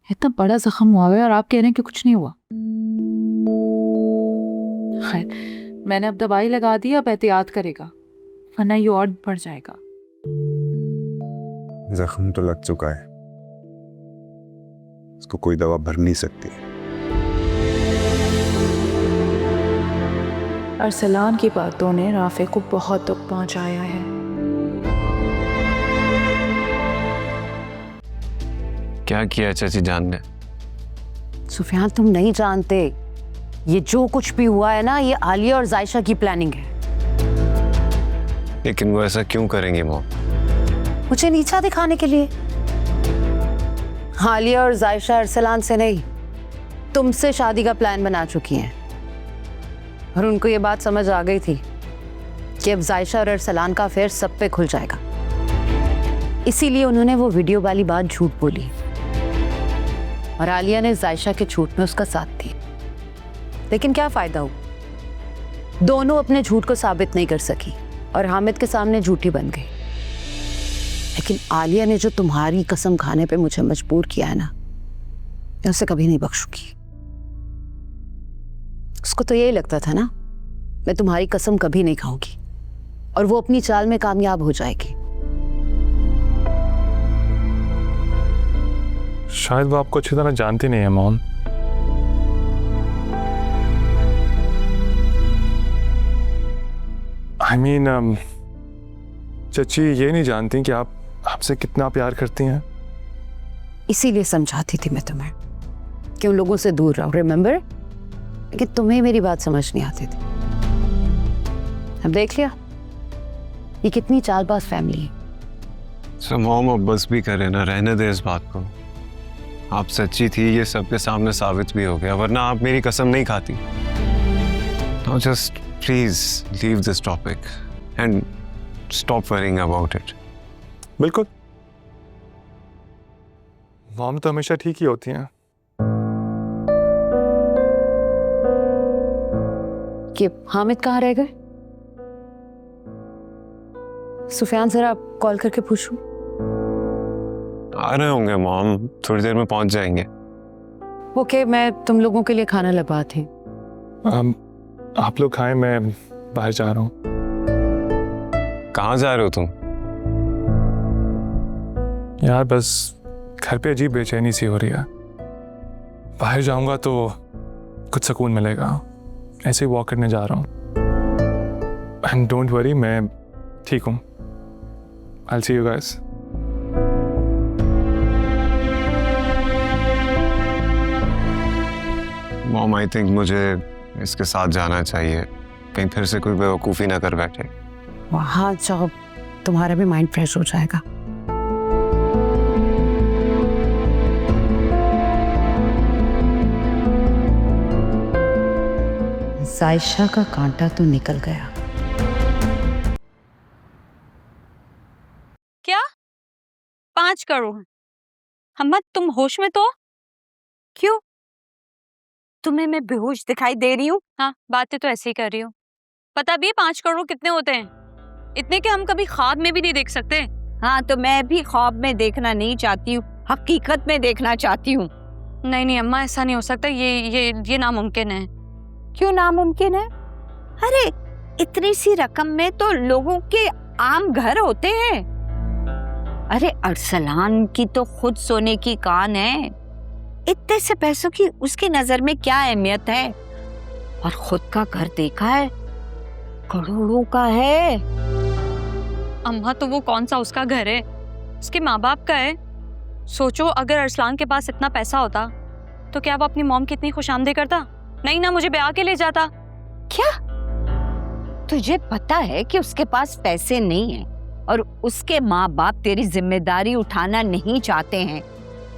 इतना बड़ा जख्म हुआ है और आप कह रहे हैं कि कुछ नहीं हुआ। खैर, मैंने अब दवाई लगा दी, अब एहतियात करेगा वरना ये और बढ़ जाएगा। जख्म तो लग चुका है, इसको कोई दवा भर नहीं सकती। अरसलान की बातों ने राफे को बहुत दुख पहुंचाया है। क्या किया चाची जान ने? सुफियान, तुम नहीं जानते, ये जो कुछ भी हुआ है ना, ये आलिया और जायशा की प्लानिंग है। लेकिन वो ऐसा क्यों करेंगे मॉम? मुझे नीचा दिखाने के लिए। आलिया और जायशा अरसलान से नहीं, तुमसे शादी का प्लान बना चुकी हैं और उनको ये बात समझ आ गई थी कि अब जायशा और अरसलान का अफेयर सब पे खुल जाएगा। इसीलिए उन्होंने वो वीडियो वाली बात झूठ बोली और आलिया ने जायशा के झूठ में उसका साथ दिया। लेकिन क्या फायदा हुआ, दोनों अपने झूठ को साबित नहीं कर सकी और हामिद के सामने झूठी बन गई। लेकिन आलिया ने जो तुम्हारी कसम खाने पे मुझे मजबूर किया है ना, मैं उसे कभी नहीं बख्शूंगी। उसको तो यही लगता था ना, मैं तुम्हारी कसम कभी नहीं खाऊंगी और वो अपनी चाल में कामयाब हो जाएगी। शायद वो आपको अच्छी तरह जानती नहीं है मोहन। I mean, चची ये नहीं जानती कि आप आपसे कितना प्यार करती हैं। इसीलिए समझाती थी मैं तुम्हें कि उन लोगों से दूर रहो, रिमेम्बर? लेकिन तुम्हें मेरी बात समझ नहीं आती थी। अब देख लिया ये कितनी चालबाज फैमिली है। सो मॉम अब बस भी करे ना, रहने दे इस बात को। आप सच्ची थी, ये सबके सामने साबित भी हो गया, वरना आप मेरी कसम नहीं खाती। Now just please leave this topic and stop worrying about it. बिल्कुल, मॉम तो हमेशा ठीक ही होती हैं। कि हामिद कहाँ रह गए? सुफियान, जरा कॉल करके पूछूं। आ रहे होंगे मॉम, थोड़ी देर में पहुंच जाएंगे। ओके, मैं तुम लोगों के लिए खाना लगवाती। आप लोग खाएं, मैं बाहर जा रहा हूँ। कहाँ जा रहे हो तुम? यार बस घर पे अजीब बेचैनी सी हो रही है। बाहर जाऊंगा तो कुछ सुकून मिलेगा, ऐसे ही वॉक करने जा रहा हूँ। एंड डोंट वरी, मैं ठीक हूँ। I'll see you guys. Mom I think मुझे इसके साथ जाना चाहिए, कहीं फिर से कोई बेवकूफ़ी ना कर बैठे। वहां जाओ, तुम्हारा भी माइंड फ्रेश हो जाएगा। जायशा का कांटा तो निकल गया। क्या 5 करोड़? अम्मा तुम होश में तो? क्यों, तुम्हें मैं बेहोश दिखाई दे रही हूँ? हाँ, बातें तो ऐसे ही कर रही हूँ। पता भी है 5 करोड़ कितने होते हैं? इतने के हम कभी ख्वाब में भी नहीं देख सकते। हाँ, तो मैं भी ख्वाब में देखना नहीं चाहती हूँ, हकीकत में देखना चाहती हूँ। नहीं नहीं अम्मा, ऐसा नहीं हो सकता, ये नामुमकिन है। क्यों नामुमकिन है? अरे इतनी सी रकम में तो लोगों के आम घर होते हैं। अरे अरसलान की तो खुद सोने की कान है, इतने से पैसों की उसकी नजर में क्या अहमियत है? और खुद का घर देखा है, करोड़ों का है। अम्मा तो वो कौन सा उसका घर है, उसके माँ बाप का है। सोचो अगर अरसलान के पास इतना पैसा होता तो क्या वो अपनी मॉम की इतनी खुशामदी करता? नहीं ना, मुझे ब्याह के ले जाता। क्या तुझे पता है कि उसके पास पैसे नहीं हैं और उसके माँ बाप तेरी जिम्मेदारी उठाना नहीं चाहते हैं,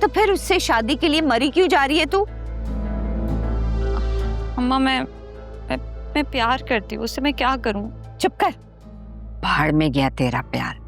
तो फिर उससे शादी के लिए मरी क्यों जा रही है तू? अम्मा मैं प्यार करती हूँ उससे, मैं क्या करूँ? चुप कर, भाड़ में गया तेरा प्यार।